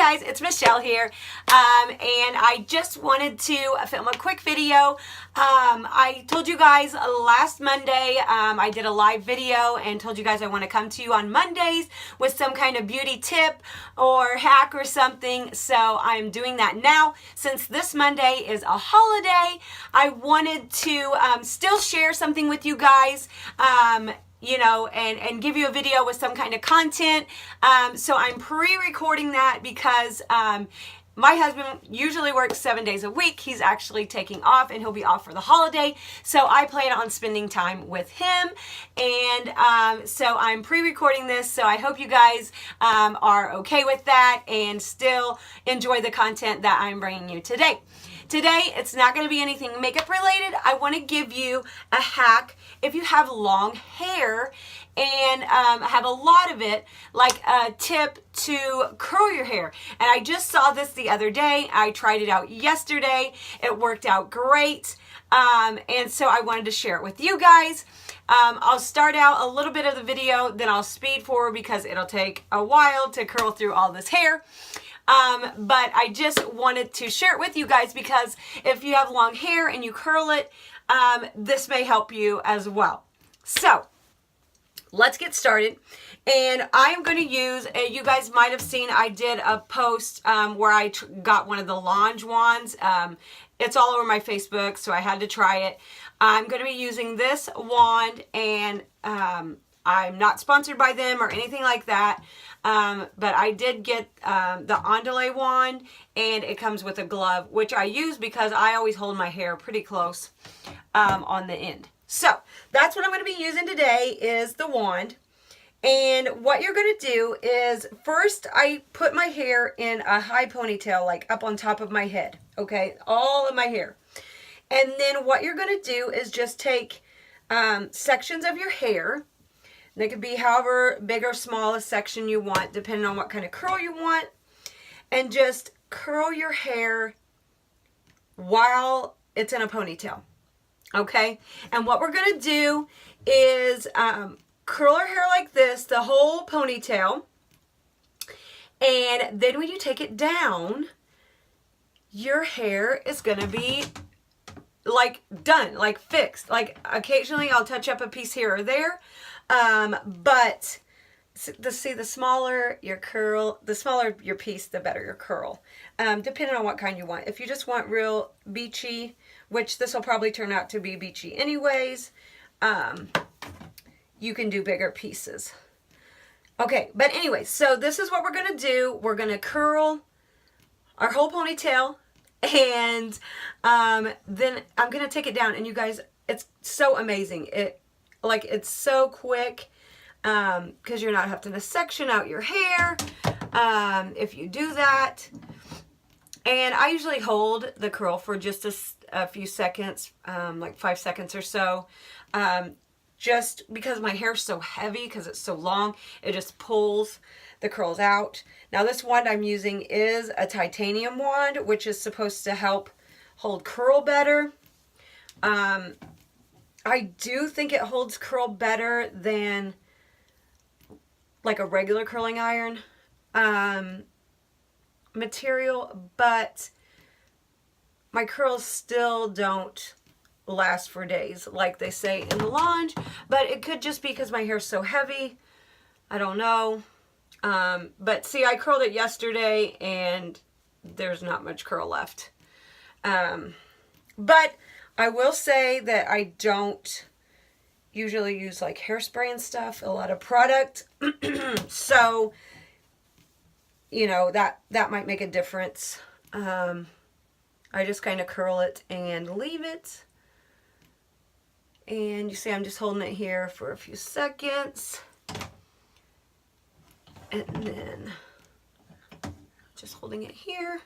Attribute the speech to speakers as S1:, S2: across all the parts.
S1: guys, it's Michelle here, and I just wanted to film a quick video. I told you guys last Monday, I did a live video and told you guys I want to come to you on Mondays with some kind of beauty tip or hack or something, so I'm doing that now. Since this Monday is a holiday, I wanted to still share something with you guys, you know, and give you a video with some kind of content. So I'm pre-recording that because my husband usually works 7 days a week. He's actually taking off and he'll be off for the holiday. So I plan on spending time with him. And so I'm pre-recording this. So I hope you guys are okay with that and still enjoy the content that I'm bringing you today. Today, it's not going to be anything makeup related. I want to give you a hack if you have long hair and have a lot of it, like a tip to curl your hair. And I just saw this the other day. I tried it out yesterday. It worked out great. And so I wanted to share it with you guys. I'll start out a little bit of the video, then I'll speed forward because it'll take a while to curl through all this hair. But I just wanted to share it with you guys because if you have long hair and you curl it, this may help you as well. So let's get started. And I'm going to use, you guys might have seen, I did a post where I got one of the Lange wands. It's all over my Facebook, so I had to try it. I'm going to be using this wand, and I'm not sponsored by them or anything like that. But I did get the Andale wand, and it comes with a glove, which I use because I always hold my hair pretty close on the end. So that's what I'm going to be using today is the wand. And what you're going to do is first I put my hair in a high ponytail, like up on top of my head. Okay, all of my hair. And then what you're going to do is just take sections of your hair. They could be however big or small a section you want, depending on what kind of curl you want. And just curl your hair while it's in a ponytail. Okay? And what we're going to do is curl our hair like this, the whole ponytail. And then when you take it down, your hair is going to be like done, like fixed. Like occasionally I'll touch up a piece here or there. But the smaller your curl, the smaller your piece, the better your curl, depending on what kind you want. If you just want real beachy, which this will probably turn out to be beachy anyways, you can do bigger pieces. Okay, but anyway, so this is what we're going to do. We're going to curl our whole ponytail, and then I'm going to take it down, and you guys, it's so amazing. It's so quick because you're not having to section out your hair if you do that. And I usually hold the curl for just a few seconds, like 5 seconds or so, just because my hair's so heavy, because it's so long, it just pulls the curls out. Now this wand I'm using is a titanium wand, which is supposed to help hold curl better. I do think it holds curl better than like a regular curling iron material, but my curls still don't last for days like they say in the Lange, but it could just be because my hair's so heavy. I don't know. But see, I curled it yesterday and there's not much curl left. But I will say that I don't usually use like hairspray and stuff, a lot of product. So, you know, that might make a difference. I just kind of curl it and leave it. And you see I'm just holding it here for a few seconds. And then just holding it here.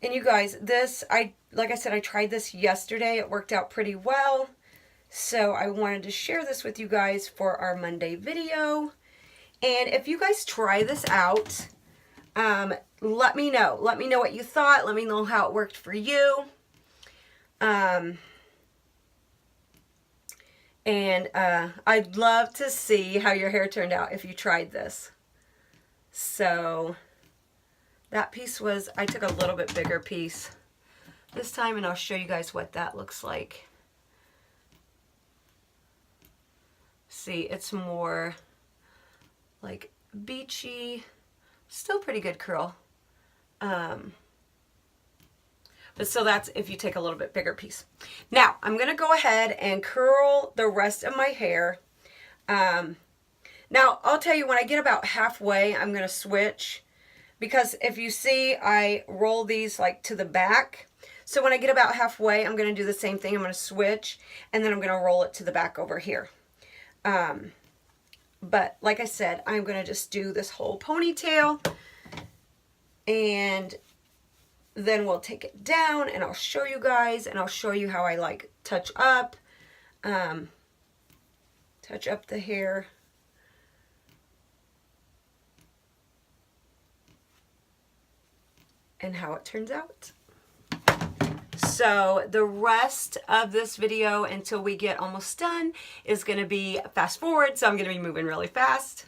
S1: And you guys, this, like I said, I tried this yesterday. It worked out pretty well. So I wanted to share this with you guys for our Monday video. And if you guys try this out, let me know. Let me know what you thought. Let me know how it worked for you. And I'd love to see how your hair turned out if you tried this. So that piece was, I took a little bit bigger piece this time, and I'll show you guys what that looks like. See, it's more like beachy, still pretty good curl. But so that's if you take a little bit bigger piece. Now, I'm going to go ahead and curl the rest of my hair. Now, I'll tell you, when I get about halfway, I'm going to switch. Because if you see, I roll these like to the back. So when I get about halfway, I'm going to do the same thing. I'm going to switch, and then I'm going to roll it to the back over here. But like I said, I'm going to just do this whole ponytail. And then we'll take it down, and I'll show you guys, and I'll show you how I like touch up the hair. And how it turns out. So the rest of this video until we get almost done is going to be fast forward, so I'm going to be moving really fast.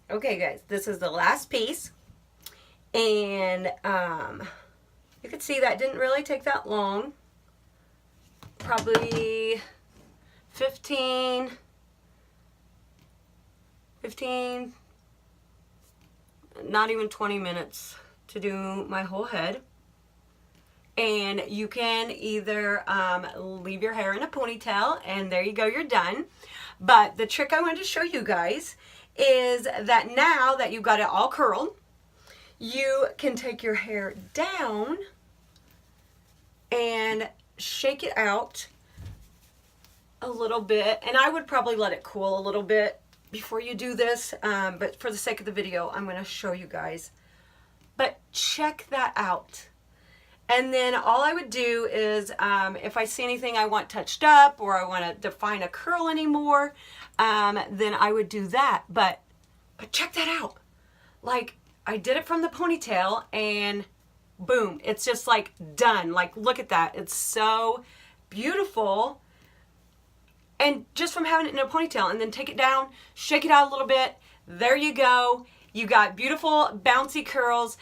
S1: Okay, guys, this is the last piece. And you can see that didn't really take that long. Probably 15, not even 20 minutes to do my whole head. And you can either leave your hair in a ponytail, and there you go, you're done. But the trick I wanted to show you guys is that now that you've got it all curled, you can take your hair down and shake it out a little bit. And I would probably let it cool a little bit before you do this, but for the sake of the video, I'm going to show you guys. But check that out. And then all I would do is, if I see anything I want touched up or I want to define a curl anymore, then I would do that. But check that out. Like, I did it from the ponytail and boom, it's just like done. Like, look at that. It's so beautiful. And just from having it in a ponytail, and then take it down, shake it out a little bit. There you go. You got beautiful bouncy curls.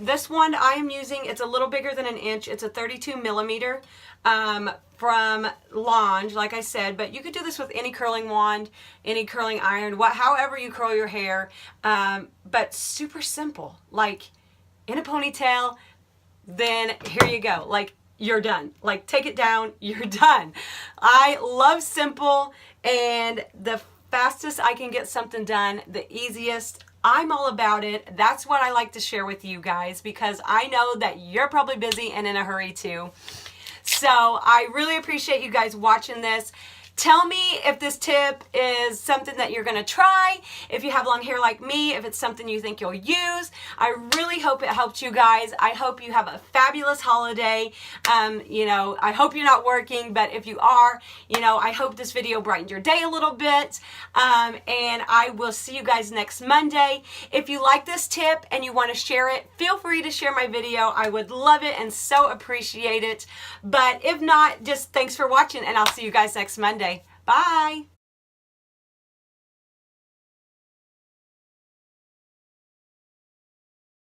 S1: This one I am using, it's a little bigger than an inch. It's a 32 millimeter from Lange, like I said, but you could do this with any curling wand, any curling iron, however you curl your hair, but super simple, like in a ponytail, then here you go. Like, you're done. Like, take it down, you're done. I love simple, and the fastest I can get something done, the easiest, I'm all about it. That's what I like to share with you guys, because I know that you're probably busy and in a hurry too. So I really appreciate you guys watching this. Tell me if this tip is something that you're going to try, if you have long hair like me, if it's something you think you'll use. I really hope it helped you guys. I hope you have a fabulous holiday. You know, I hope you're not working, but if you are, you know, I hope this video brightened your day a little bit. And I will see you guys next Monday. If you like this tip and you want to share it, feel free to share my video. I would love it and so appreciate it. But if not, just thanks for watching, and I'll see you guys next Monday. Bye.